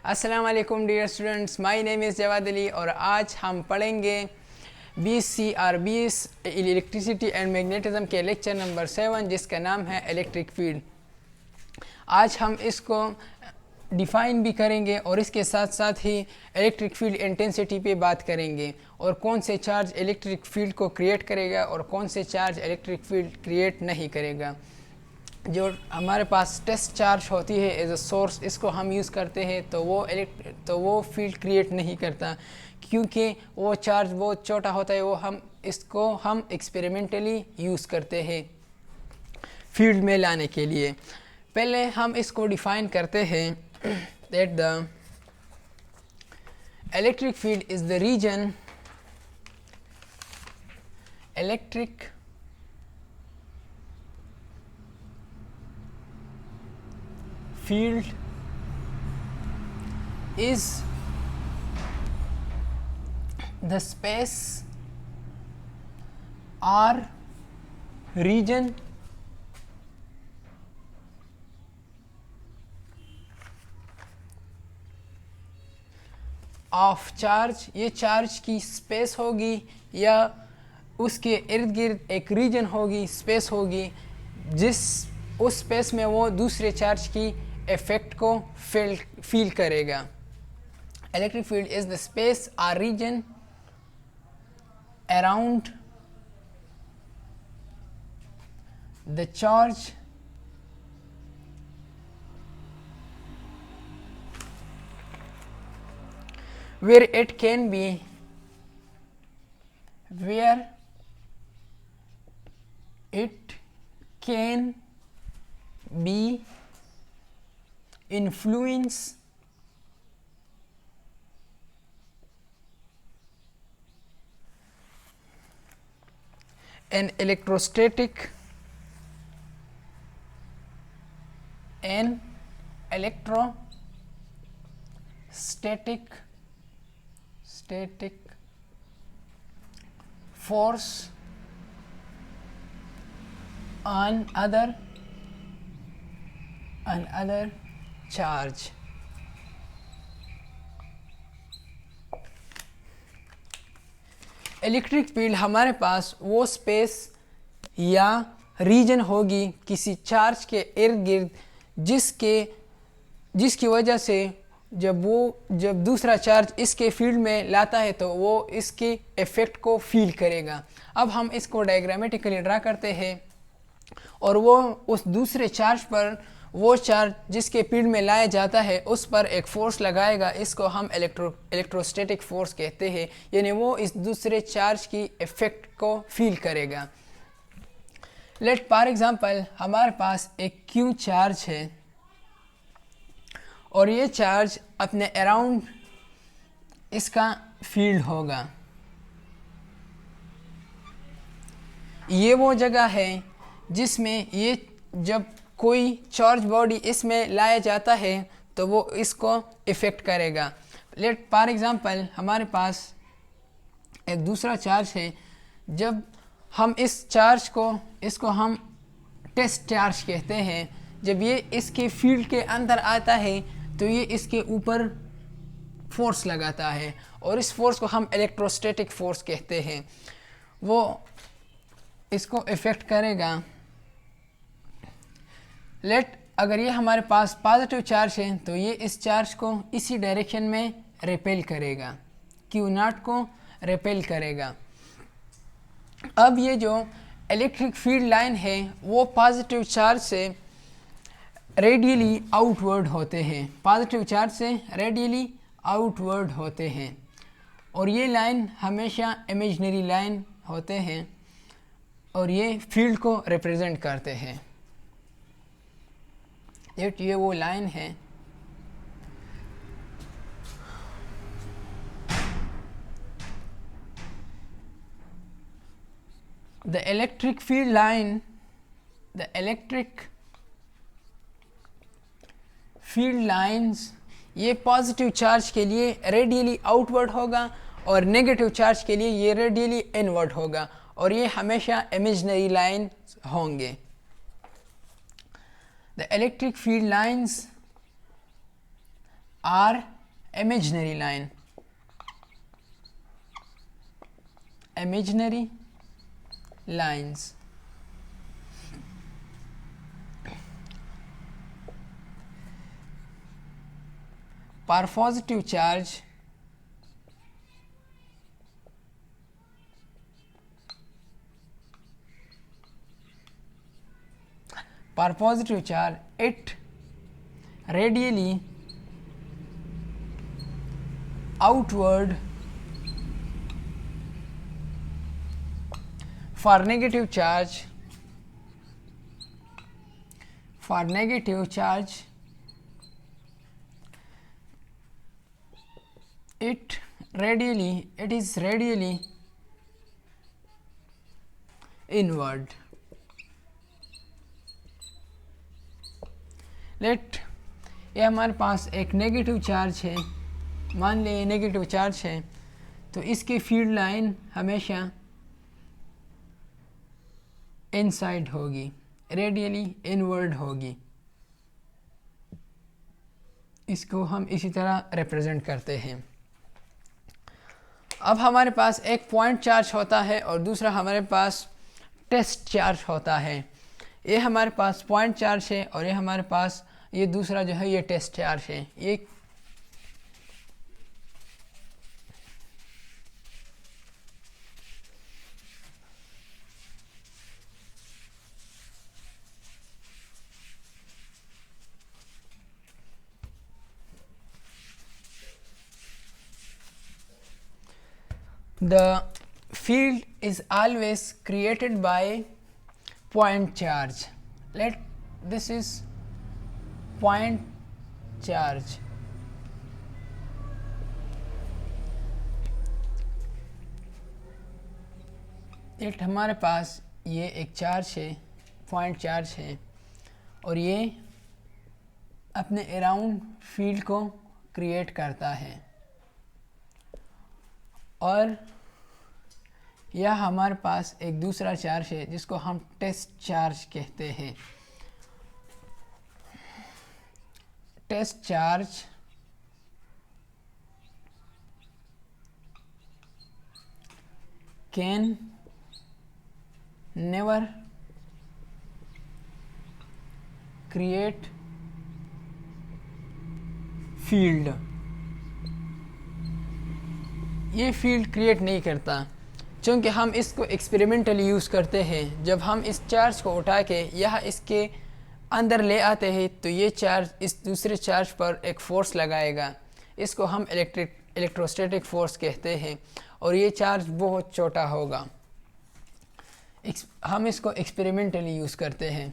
अस्सलाम वालेकुम dear students, my name is Jawad Ali और आज हम पढ़ेंगे BCR20 इलेक्ट्रिसिटी एंड मैग्नेटिज्म के लेक्चर नंबर 7 जिसका नाम है इलेक्ट्रिक फील्ड। आज हम इसको डिफ़ाइन भी करेंगे और इसके साथ साथ ही इलेक्ट्रिक फील्ड इंटेंसिटी पे बात करेंगे और कौन से चार्ज इलेक्ट्रिक फील्ड को क्रिएट करेगा और कौन से चार्ज इलेक्ट्रिक फील्ड क्रिएट नहीं करेगा। जो हमारे पास टेस्ट चार्ज होती है एज अ सोर्स, इसको हम यूज़ करते हैं तो वो फील्ड क्रिएट नहीं करता, क्योंकि वो चार्ज बहुत छोटा होता है। वो हम एक्सपेरिमेंटली यूज़ करते हैं फील्ड में लाने के लिए। पहले हम इसको डिफ़ाइन करते हैं that the electric field is the region electric field is the space or region of charge. ये चार्ज की स्पेस होगी या उसके इर्द गिर्द एक रीजन होगी, स्पेस होगी, उस स्पेस में वो दूसरे चार्ज की इफेक्ट को फील करेगा। Electric field is the space और region around the charge where it can be influence an electrostatic force on other charge। Electric field हमारे पास वो स्पेस या रीजन होगी किसी चार्ज के इर्द गिर्द जिसकी वजह से जब दूसरा चार्ज इसके फील्ड में लाता है तो वो इसके इफेक्ट को फील करेगा। अब हम इसको डायग्रामेटिकली ड्रा करते हैं और वो उस दूसरे चार्ज पर, वो चार्ज जिसके फील्ड में लाया जाता है उस पर एक फोर्स लगाएगा। इसको हम इलेक्ट्रोस्टैटिक फोर्स कहते हैं, यानी वो इस दूसरे चार्ज की इफेक्ट को फील करेगा। लेट फॉर एग्जांपल हमारे पास एक Q चार्ज है और ये चार्ज अपने अराउंड इसका फील्ड होगा। ये वो जगह है जिसमें ये जब कोई चार्ज बॉडी इसमें लाया जाता है तो वो इसको इफ़ेक्ट करेगा। लेट फॉर एग्जांपल हमारे पास एक दूसरा चार्ज है। जब हम इस चार्ज को, इसको हम टेस्ट चार्ज कहते हैं, जब ये इसके फील्ड के अंदर आता है तो ये इसके ऊपर फोर्स लगाता है और इस फोर्स को हम इलेक्ट्रोस्टैटिक फोर्स कहते हैं। वो इसको इफ़ेक्ट करेगा। अगर ये हमारे पास पॉजिटिव चार्ज है तो ये इस चार्ज को इसी डायरेक्शन में रिपेल करेगा, Q0 को रिपेल करेगा। अब ये जो इलेक्ट्रिक फील्ड लाइन है वो पॉजिटिव चार्ज से रेडियली आउटवर्ड होते हैं, पॉजिटिव चार्ज से रेडियली आउटवर्ड होते हैं और ये लाइन हमेशा इमेजिनरी लाइन होते हैं और ये फील्ड को रिप्रेजेंट करते हैं। ये वो लाइन है। The electric field line, the electric field lines, ये पॉजिटिव चार्ज के लिए रेडियली आउटवर्ड होगा और नेगेटिव चार्ज के लिए ये रेडियली इनवर्ड होगा और ये हमेशा इमेजिनरी लाइन होंगे। The electric field lines are imaginary line, imaginary lines. For positive charge, it radially outward. For negative charge, it is radially inward. Let ये हमारे पास एक नेगेटिव चार्ज है, मान लें नेगेटिव चार्ज है, तो इसकी फील्ड लाइन हमेशा इनसाइड होगी, रेडियली इनवर्ड होगी। इसको हम इसी तरह रिप्रेजेंट करते हैं। अब हमारे पास एक पॉइंट चार्ज होता है और दूसरा हमारे पास टेस्ट चार्ज होता है। ये हमारे पास पॉइंट चार्ज है और ये हमारे पास ये दूसरा जो है ये टेस्ट चार्ज है। ये the field is always created by point charge. Let this is point charge. एक हमारे पास ये एक चार्ज है, पॉइंट चार्ज है, और ये अपने अराउंड फील्ड को क्रिएट करता है। और यह हमारे पास एक दूसरा चार्ज है जिसको हम टेस्ट चार्ज कहते हैं। Test charge can never create field. ये फील्ड क्रिएट नहीं करता, क्योंकि हम इसको एक्सपेरिमेंटली यूज़ करते हैं। जब हम इस चार्ज को उठा के यह इसके अंदर ले आते हैं तो ये चार्ज इस दूसरे चार्ज पर एक फ़ोर्स लगाएगा। इसको हम इलेक्ट्रोस्टैटिक फ़ोर्स कहते हैं, और ये चार्ज बहुत छोटा होगा। हम इसको एक्सपेरिमेंटली यूज़ करते हैं।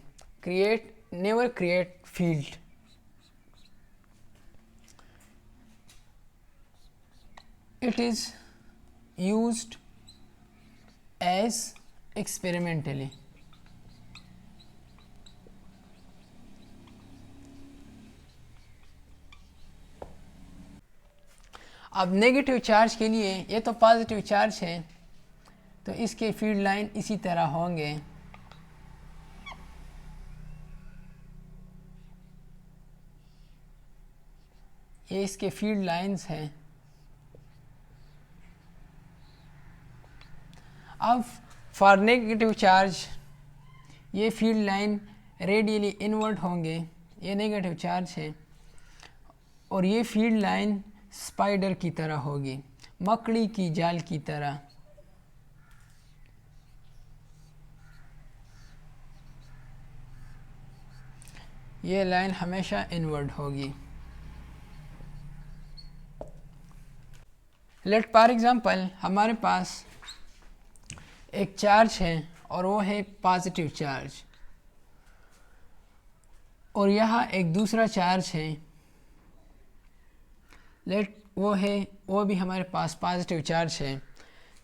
Never create field. It is used as experimentally. अब नेगेटिव चार्ज के लिए, ये तो पॉजिटिव चार्ज है, तो इसके फील्ड लाइन इसी तरह होंगे। ये इसके फील्ड लाइंस हैं। अब फॉर नेगेटिव चार्ज ये फील्ड लाइन रेडियली इनवर्ड होंगे। ये नेगेटिव चार्ज है, और ये फील्ड लाइन स्पाइडर की तरह होगी, मकड़ी की जाल की तरह। ये लाइन हमेशा इनवर्ड होगी। लेट फॉर एग्जांपल हमारे पास एक चार्ज है और वो है पॉजिटिव चार्ज, और यहाँ एक दूसरा चार्ज है। वो भी हमारे पास पॉजिटिव चार्ज है।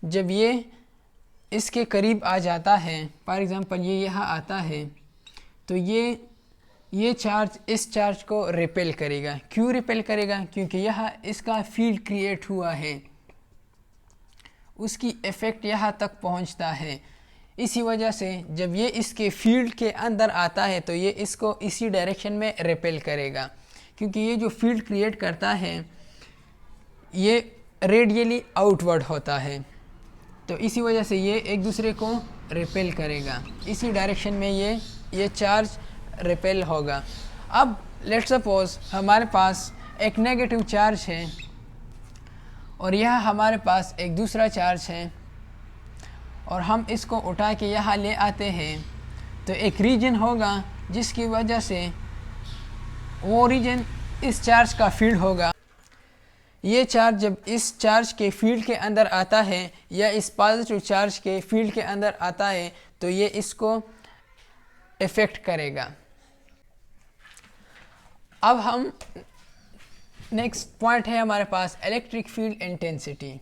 जब ये इसके करीब आ जाता है, फॉर एग्जांपल ये यहाँ आता है, तो ये चार्ज इस चार्ज को रिपेल करेगा। क्यों रिपेल करेगा? क्योंकि यहाँ इसका फील्ड क्रिएट हुआ है, उसकी इफ़ेक्ट यहाँ तक पहुँचता है। इसी वजह से जब ये इसके फील्ड के अंदर आता है तो ये इसको इसी डायरेक्शन में रिपेल करेगा, क्योंकि ये जो फील्ड क्रिएट करता है ये रेडियली आउटवर्ड होता है, तो इसी वजह से ये एक दूसरे को रिपेल करेगा, इसी डायरेक्शन में ये चार्ज रिपेल होगा। अब लेट्स सपोज हमारे पास एक नेगेटिव चार्ज है और यह हमारे पास एक दूसरा चार्ज है, और हम इसको उठा के यहाँ ले आते हैं, तो एक रीजन होगा जिसकी वजह से वो रीजन इस चार्ज का फील्ड होगा। ये चार्ज जब इस चार्ज के फील्ड के अंदर आता है या इस पॉजिटिव चार्ज के फील्ड के अंदर आता है, तो ये इसको इफ़ेक्ट करेगा। अब हम नेक्स्ट पॉइंट है हमारे पास electric field intensity.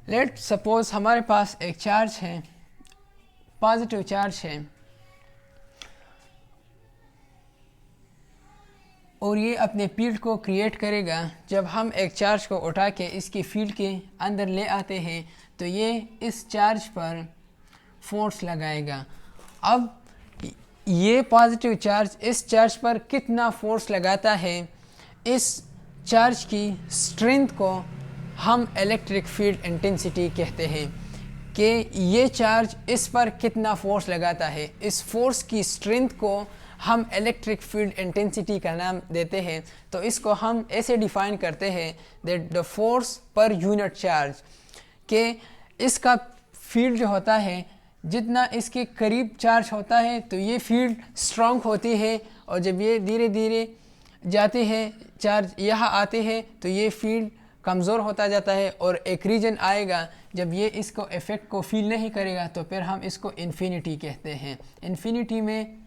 Let suppose हमारे पास एक चार्ज है, पॉजिटिव चार्ज है, और ये अपने फील्ड को क्रिएट करेगा। जब हम एक चार्ज को उठा के इसकी फील्ड के अंदर ले आते हैं, तो ये इस चार्ज पर फोर्स लगाएगा। अब ये पॉजिटिव चार्ज इस चार्ज पर कितना फोर्स लगाता है, इस चार्ज की स्ट्रेंथ को हम इलेक्ट्रिक फील्ड इंटेंसिटी कहते हैं कि ये चार्ज इस पर कितना फोर्स लगाता है। इस फोर्स की स्ट्रेंथ को हम इलेक्ट्रिक फील्ड इंटेंसिटी का नाम देते हैं। तो इसको हम ऐसे डिफाइन करते हैं that the force per unit charge, कि इसका फील्ड जो होता है, जितना इसके करीब चार्ज होता है तो ये फील्ड स्ट्रॉन्ग होती है, और जब ये धीरे धीरे जाते हैं, चार्ज यहाँ आते हैं, तो ये फील्ड कमज़ोर होता जाता है, और एक रीजन आएगा जब ये इसको इफ़ेक्ट को फील नहीं करेगा, तो फिर हम इसको इन्फिनिटी कहते हैं। इन्फिनिटी में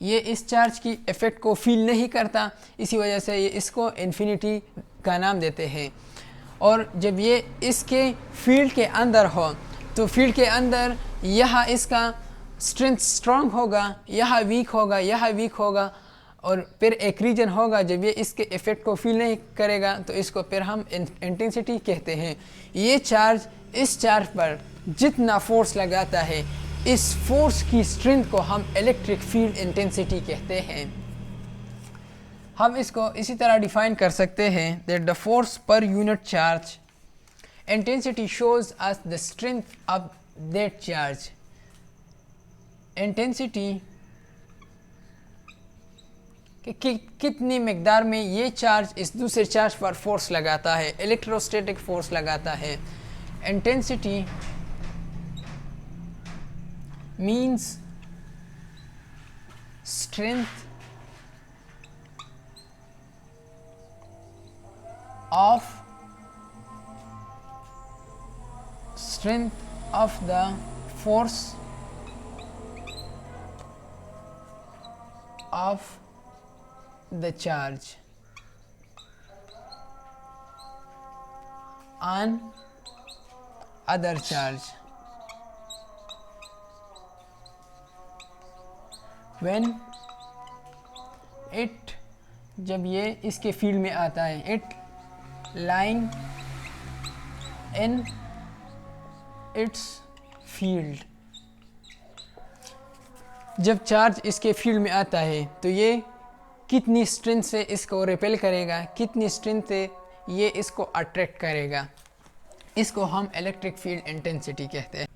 ये इस चार्ज की इफ़ेक्ट को फील नहीं करता, इसी वजह से ये इसको इन्फिनिटी का नाम देते हैं। और जब ये इसके फील्ड के अंदर हो, तो फील्ड के अंदर यहाँ इसका स्ट्रेंथ स्ट्रॉन्ग होगा, यहाँ वीक होगा, यहाँ वीक होगा, और फिर एक रीजन होगा जब ये इसके इफ़ेक्ट को फील नहीं करेगा, तो इसको फिर हम इंटेंसिटी कहते हैं। ये चार्ज इस चार्ज पर जितना फोर्स लगाता है, इस फोर्स की स्ट्रेंथ को हम इलेक्ट्रिक फील्ड इंटेंसिटी कहते हैं। हम इसको इसी तरह डिफाइन कर सकते हैं that the force per unit charge intensity shows us the strength of that charge. Intensity कि कितनी मिकदार में ये चार्ज इस दूसरे चार्ज पर फोर्स लगाता है, इलेक्ट्रोस्टैटिक फोर्स लगाता है। Intensity means strength of the force of the charge on other charge when it, जब ये इसके फील्ड में आता है, it lying in its field। जब चार्ज इसके फील्ड में आता है, तो ये कितनी स्ट्रेंथ से इसको रिपेल करेगा, कितनी स्ट्रेंथ से ये इसको अट्रैक्ट करेगा, इसको हम इलेक्ट्रिक फील्ड इंटेंसिटी कहते हैं।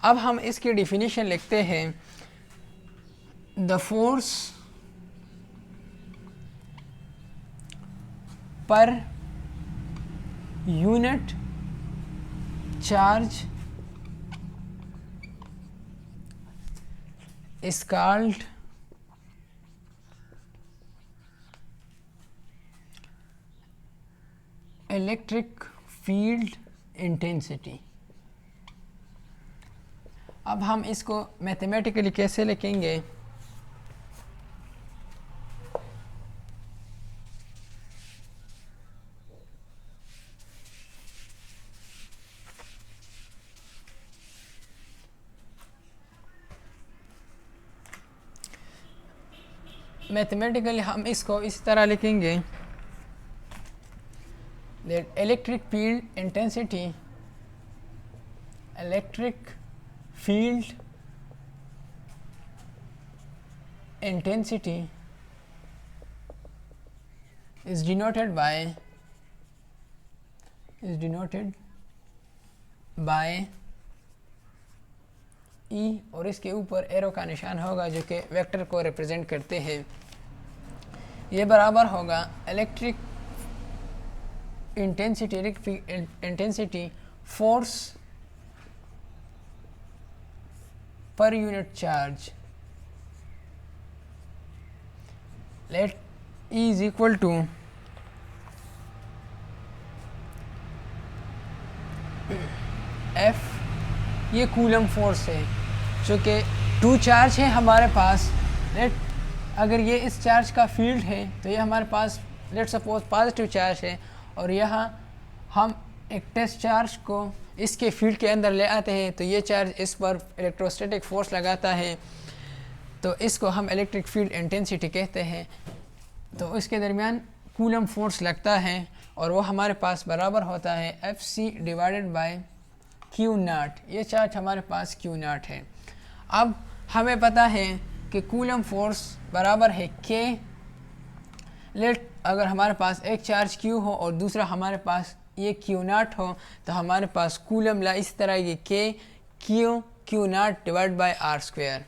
अब हम इसकी डिफिनीशन लिखते हैं। The force per unit charge is called electric field intensity. अब हम इसको मैथमेटिकली कैसे लिखेंगे? मैथमेटिकली हम इसको इस तरह लिखेंगे that electric field intensity, electric field intensity is denoted by E और इसके ऊपर एरो का निशान होगा जो कि वेक्टर को रिप्रेजेंट करते हैं। ये बराबर होगा electric intensity force per unit charge. Let E is equal to F, ये कूलम फोर्स है जो कि 2 चार्ज है हमारे पास। लेट अगर ये इस चार्ज का फील्ड है तो ये हमारे पास लेट सपोज पॉजिटिव चार्ज है और यहाँ हम एक टेस्ट चार्ज को इसके फील्ड के अंदर ले आते हैं तो ये चार्ज इस पर इलेक्ट्रोस्टैटिक फोर्स लगाता है, तो इसको हम इलेक्ट्रिक फील्ड इंटेंसिटी कहते हैं। तो इसके दरमियान कूलम फोर्स लगता है और वो हमारे पास बराबर होता है FC डिवाइडेड बाय Q0। ये चार्ज हमारे पास Q0 है। अब हमें पता है कि कूलम फोर्स बराबर है K। लेट अगर हमारे पास एक चार्ज Q हो और दूसरा हमारे पास ये Q0 हो तो हमारे पास कूलम ला इस तरह ये Q0 डिवाइड बाय R²,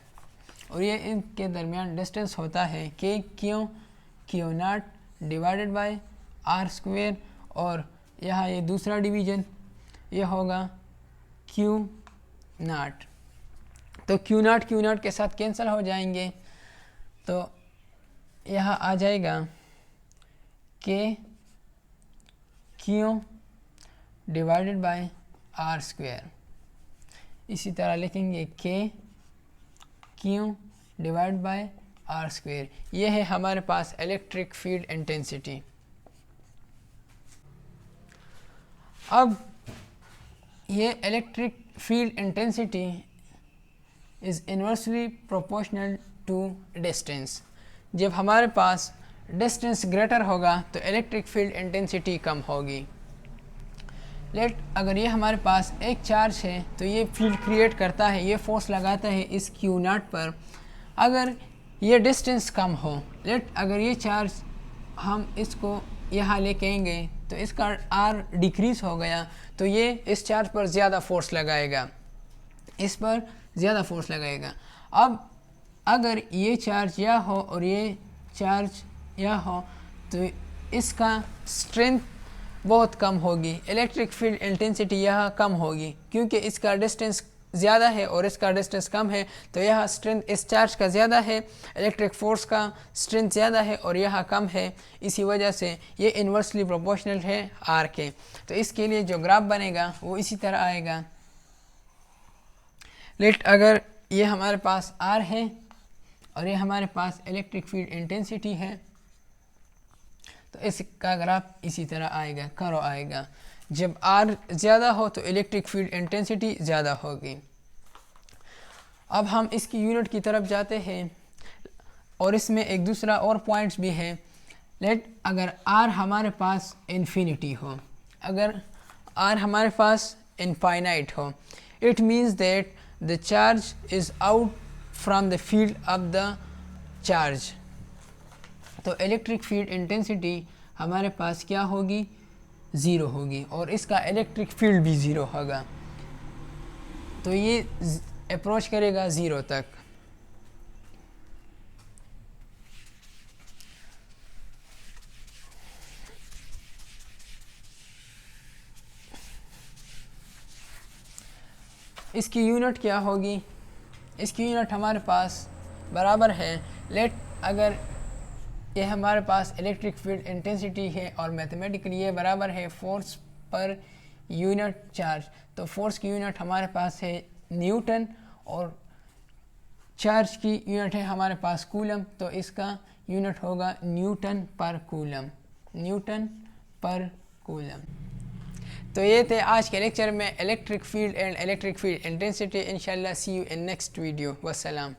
और ये इनके दरमियान डिस्टेंस होता है Q0 डिवाइडेड बाय R², और यहाँ ये दूसरा डिवीजन ये होगा Q0। तो Q0 के साथ कैंसिल हो जाएंगे, तो यहाँ आ जाएगा Q डिवाइडेड बाय R²। इसी तरह लिखेंगे Q डिवाइड बाय R²। ये है हमारे पास इलेक्ट्रिक फील्ड इंटेंसिटी। अब ये electric field intensity is inversely proportional to distance. जब हमारे पास डिस्टेंस ग्रेटर होगा तो इलेक्ट्रिक फील्ड इंटेंसिटी कम होगी। लेट अगर ये हमारे पास एक चार्ज है तो ये फील्ड क्रिएट करता है, ये फोर्स लगाता है इस Q0 पर। अगर ये डिस्टेंस कम हो, लेट अगर ये चार्ज हम इसको यहाँ लेके आएंगे तो इसका R डिक्रीज़ हो गया तो ये इस चार्ज पर ज़्यादा फोर्स लगाएगा, इस पर ज़्यादा फोर्स लगाएगा। अब अगर ये चार्ज यह हो और ये चार्ज यह हो तो इसका स्ट्रेंथ बहुत कम होगी, इलेक्ट्रिक फील्ड इंटेंसिटी यह कम होगी क्योंकि इसका डिस्टेंस ज़्यादा है और इसका डिस्टेंस कम है। तो यह स्ट्रेंथ इस चार्ज का ज़्यादा है, इलेक्ट्रिक फोर्स का स्ट्रेंथ ज़्यादा है और यह कम है। इसी वजह से ये इन्वर्सली प्रोपोर्शनल है R के। तो इसके लिए जो ग्राफ बनेगा वो इसी तरह आएगा। लेट अगर ये हमारे पास R है और ये हमारे पास इलेक्ट्रिक फील्ड इंटेंसिटी है तो इसका ग्राफ इसी तरह आएगा, करो आएगा। जब R ज़्यादा हो तो इलेक्ट्रिक फील्ड इंटेंसिटी ज़्यादा होगी। अब हम इसकी यूनिट की तरफ जाते हैं और इसमें एक दूसरा और पॉइंट्स भी है। लेट अगर R हमारे पास इन्फिनिटी हो, अगर R हमारे पास इनफाइनाइट हो, it means that the charge is out from the field of the charge. तो इलेक्ट्रिक फील्ड इंटेंसिटी हमारे पास क्या होगी, 0 होगी और इसका इलेक्ट्रिक फील्ड भी 0 होगा। तो ये अप्रोच करेगा 0 तक। इसकी यूनिट क्या होगी, इसकी यूनिट हमारे पास बराबर है। लेट अगर ये हमारे पास इलेक्ट्रिक फील्ड इंटेंसिटी है और मैथमेटिकली ये बराबर है फोर्स पर यूनिट चार्ज। तो फोर्स की यूनिट हमारे पास है न्यूटन और चार्ज की यूनिट है हमारे पास कूलम। तो इसका यूनिट होगा न्यूटन पर कूलम, न्यूटन पर कूलम। तो ये थे आज के लेक्चर में electric field and electric field intensity. इंशाल्लाह सी यू इन नेक्स्ट वीडियो। वस्सलाम।